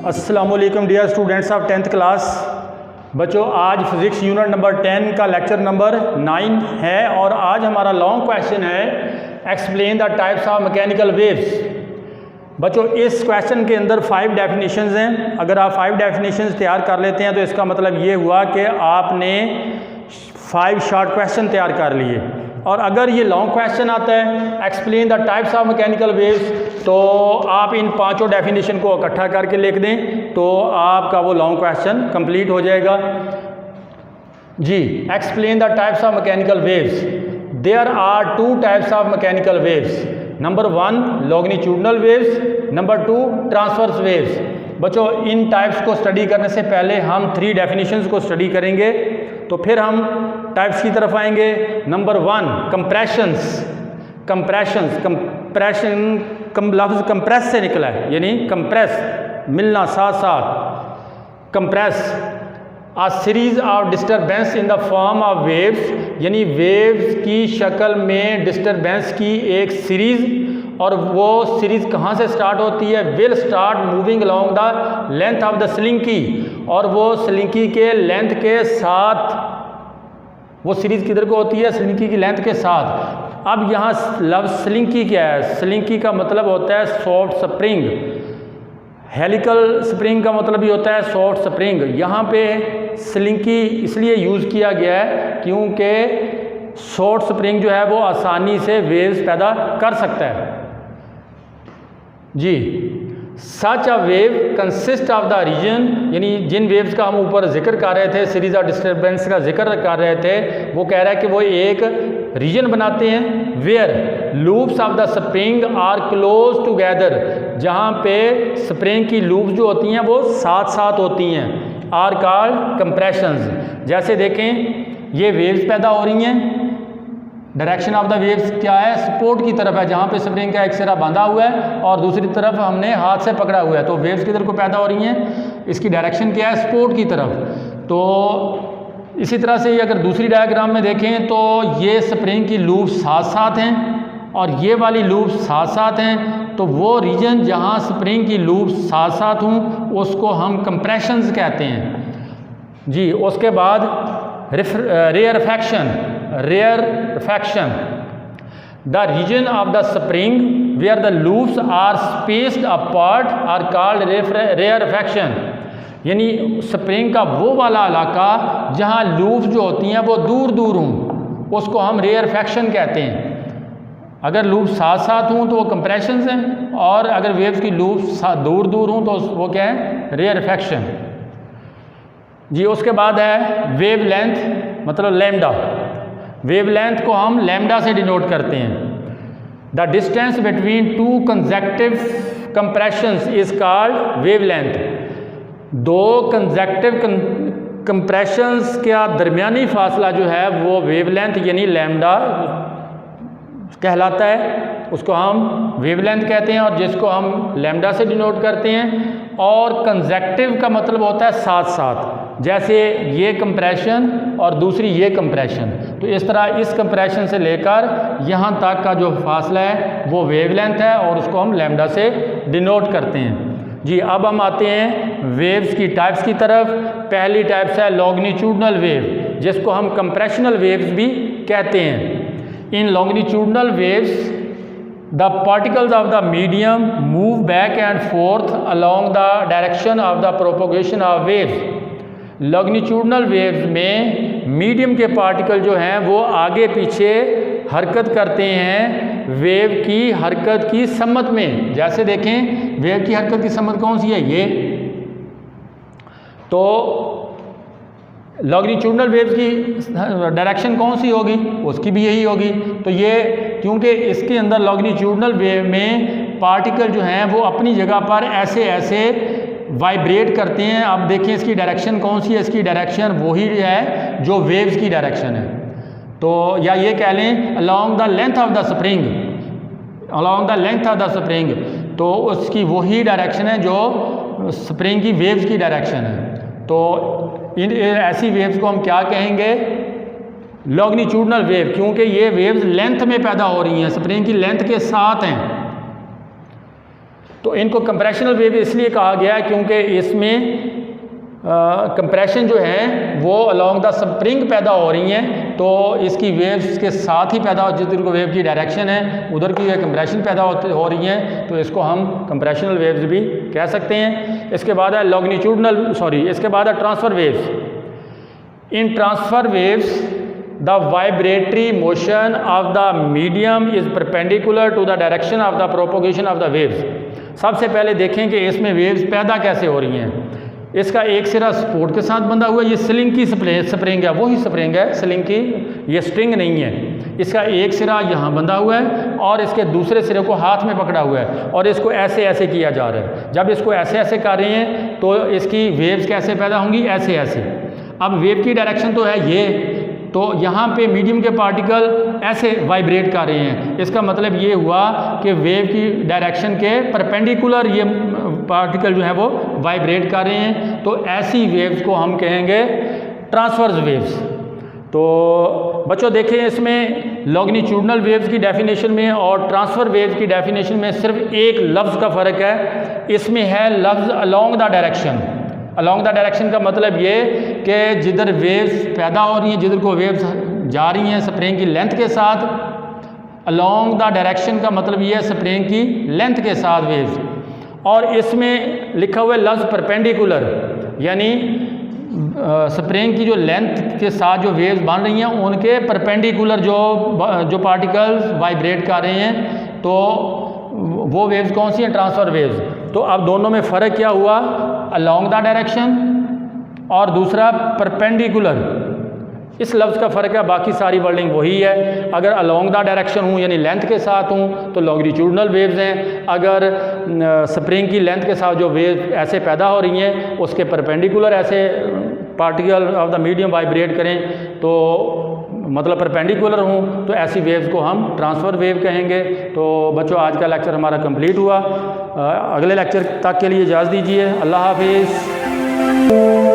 अस्सलाम वालेकुम dear students of 10th class. बच्चों, आज फिज़िक्स यूनिट नंबर 10 का लेक्चर नंबर 9 है और आज हमारा लॉन्ग क्वेश्चन है explain the types of mechanical waves. बच्चों, इस क्वेश्चन के अंदर 5 डेफिनेशंस हैं। अगर आप 5 डेफिनेशंस तैयार कर लेते हैं तो इसका मतलब ये हुआ कि आपने 5 शॉर्ट क्वेश्चन तैयार कर लिए। और अगर ये लॉन्ग क्वेश्चन आता है explain the types of mechanical waves, तो आप इन 5 डेफिनेशन को इकट्ठा करके लिख दें तो आपका वो लॉन्ग क्वेश्चन कंप्लीट हो जाएगा। जी, explain the types of mechanical waves. There are 2 types of mechanical waves. Number 1 longitudinal waves, number 2 transverse waves. बच्चों, इन टाइप्स को स्टडी करने से पहले हम 3 डेफिनेशंस को स्टडी करेंगे, तो फिर हम टाइप्स की तरफ आएंगे। Number 1 compressions. कंप्रेशन लफ्ज़ कंप्रेस से निकला है, यानी कंप्रेस मिलना, साथ साथ compress a series of disturbance in the form of waves, यानी वेव्स की शक्ल में डिस्टर्बेंस की एक सीरीज़। और वो सीरीज़ कहाँ से स्टार्ट होती है? Will start moving along the length of the slinky, और वो स्लिंकी के लेंथ के साथ, वो सीरीज़ किधर को होती है? स्लिंकी की लेंथ के साथ। अब यहाँ लफ्ज़ स्लिंकी क्या है? स्लिंकी का मतलब होता है सॉफ्ट स्प्रिंग। हेलिकल स्प्रिंग का मतलब भी होता है सॉफ्ट स्प्रिंग। यहाँ पे स्लिंकी इसलिए यूज़ किया गया है क्योंकि सॉफ्ट स्प्रिंग जो है वो आसानी से वेव्स पैदा कर सकता है। जी, such a wave consist of the region, यानी जिन वेव्स का हम ऊपर जिक्र कर रहे थे, सीरीज ऑफ डिस्टर्बेंस का जिक्र कर रहे थे, वो कह रहा है कि वो एक रीजन बनाते हैं where loops of the spring are close together, जहाँ पे स्प्रिंग की लूप्स जो होती हैं वो साथ साथ होती हैं, आर कॉल्ड कंप्रेशंस। जैसे देखें ये वेव्स पैदा हो रही हैं, डायरेक्शन ऑफ द वेव्स क्या है? सपोर्ट की तरफ है, जहाँ पे स्प्रिंग का एक सिरा बंधा हुआ है और दूसरी तरफ हमने हाथ से पकड़ा हुआ है, तो वेव्स किधर को पैदा हो रही हैं? इसकी डायरेक्शन क्या है? सपोर्ट की तरफ। तो इसी तरह से अगर दूसरी डायग्राम में देखें तो ये स्प्रिंग की लूप साथ साथ हैं और ये वाली लूप साथ साथ हैं, तो वो रीजन जहाँ स्प्रिंग की लूप साथ साथ हों उसको हम कंप्रेशंस कहते हैं। जी, उसके बाद rarefaction, the region of the spring where the loops are spaced apart are called rarefaction, यानी स्प्रिंग का वो वाला इलाका जहाँ लूप्स जो होती हैं वो दूर दूर हों उसको हम रेयरफैक्शन कहते हैं। अगर लूप साथ साथ हों तो वो कंप्रेशंस हैं, और अगर वेव्स की लूप्स दूर दूर हों तो वो क्या है? रेयरफैक्शन। जी, उसके बाद है वेव लेंथ, मतलब लैम्डा। वेव लेंथ को हम लैम्डा से डिनोट करते हैं। The distance between 2 consecutive compressions is called wave length. 2 consecutive compressions का दरमियानी फासला जो है वो वेव लेंथ यानी लैम्डा कहलाता है, उसको हम वेव लेंथ कहते हैं और जिसको हम लैम्डा से डिनोट करते हैं। और कंसेक्टिव का मतलब होता है साथ साथ, जैसे ये कंप्रेशन और दूसरी ये कंप्रेशन, तो इस तरह इस कंप्रेशन से लेकर यहाँ तक का जो फासला है वो वेव लेंथ है और उसको हम लैम्डा से डिनोट करते हैं। जी, अब हम आते हैं वेव्स की टाइप्स की तरफ। पहली टाइप्स है लॉन्गिट्यूडनल वेव, जिसको हम कंप्रेशनल वेव्स भी कहते हैं। इन longitudinal waves the particles of the medium move back and forth along the direction of the propagation of waves। Longitudinal waves में मीडियम के पार्टिकल जो हैं वो आगे पीछे हरकत करते हैं वेव की हरकत की समत में। जैसे देखें वेव की हरकत की समत कौन सी है? ये। तो लॉन्गिट्यूडनल वेव्स की डायरेक्शन कौन सी होगी? उसकी भी यही होगी। तो ये क्योंकि इसके अंदर लॉन्गिट्यूडनल वेव में पार्टिकल जो हैं वो अपनी जगह पर ऐसे ऐसे वाइब्रेट करते हैं। अब देखिए इसकी डायरेक्शन कौन सी है? इसकी डायरेक्शन वही है जो वेव्स की डायरेक्शन है। तो या ये कह लें along the length of the spring, along the length of the spring, तो उसकी वही डायरेक्शन है जो स्प्रिंग की वेव्स की डायरेक्शन है। तो इन ऐसी वेव्स को हम क्या कहेंगे? लॉन्गिट्यूडनल वेव, क्योंकि ये वेव्स लेंथ में पैदा हो रही हैं, स्प्रिंग की लेंथ के साथ हैं। तो इनको कंप्रेशनल वेव इसलिए कहा गया है क्योंकि इसमें कंप्रेशन जो है वो अलोंग द स्प्रिंग पैदा हो रही हैं, तो इसकी वेव्स के साथ ही पैदा जिधर को वेव की डायरेक्शन है उधर की कंप्रेशन पैदा हो रही हैं, तो इसको हम कंप्रेशनल वेव्स भी कह सकते हैं। इसके बाद है इसके बाद है transverse waves. In transverse waves the vibratory motion of the medium is perpendicular to the direction of the propagation of the waves. सबसे पहले देखें कि इसमें वेव्स पैदा कैसे हो रही हैं। इसका एक सिरा सपोर्ट के साथ बंधा हुआ है, ये स्लिंग की स्प्रिंग है, वही स्प्रिंग है स्लिंग की, ये स्ट्रिंग नहीं है। इसका एक सिरा यहाँ बंधा हुआ है और इसके दूसरे सिरे को हाथ में पकड़ा हुआ है और इसको ऐसे ऐसे किया जा रहा है। जब इसको ऐसे ऐसे कर रहे हैं तो इसकी वेव्स कैसे पैदा होंगी, ऐसे ऐसे। अब वेव की डायरेक्शन तो है ये, तो यहाँ पे मीडियम के पार्टिकल ऐसे वाइब्रेट कर रहे हैं। इसका मतलब ये हुआ कि वेव की डायरेक्शन के परपेंडिकुलर ये पार्टिकल जो है वो वाइब्रेट कर रहे हैं, तो ऐसी वेव्स को हम कहेंगे ट्रांसवर्स वेव्स। तो बच्चों देखें इसमें लॉन्गिट्यूडनल वेव्स की डेफिनेशन में और ट्रांसफ़र वेव्स की डेफिनेशन में सिर्फ एक लफ्ज़ का फ़र्क है, इसमें है लफ्ज़ along the direction. Along the direction का मतलब ये कि जिधर वेव्स पैदा हो रही हैं, जिधर को वेव्स जा रही हैं स्प्रिंग की लेंथ के साथ, अलोंग द डायरेक्शन का मतलब ये है स्प्रिंग की लेंथ के साथ वेव्स। और इसमें लिखा हुआ है लफ्ज़ परपेंडिकुलर, यानी स्प्रिंग की जो लेंथ के साथ जो वेव्स बन रही हैं उनके परपेंडिकुलर जो पार्टिकल्स वाइब्रेट कर रहे हैं, तो वो वेव्स कौन सी हैं, ट्रांसफ़र वेव्स। तो अब दोनों में फ़र्क क्या हुआ, अलोंग द डायरेक्शन और दूसरा परपेंडिकुलर, इस लफ्ज़ का फ़र्क है, बाकी सारी वर्डिंग वही है। अगर अलोंग द डायरेक्शन हूँ यानी लेंथ के साथ हूँ तो लॉन्गिट्यूडनल वेव्स हैं, अगर स्प्रिंग की लेंथ के साथ जो वेव ऐसे पैदा हो रही हैं उसके परपेंडिकुलर ऐसे particle of the medium vibrate करें, तो मतलब परपेंडिकुलर हूँ तो ऐसी वेव्स को हम ट्रांसफ़र वेव कहेंगे। तो बच्चों आज का लेक्चर हमारा कंप्लीट हुआ। अगले लेक्चर तक के लिए इजाज़त दीजिए। अल्लाह हाफिज़।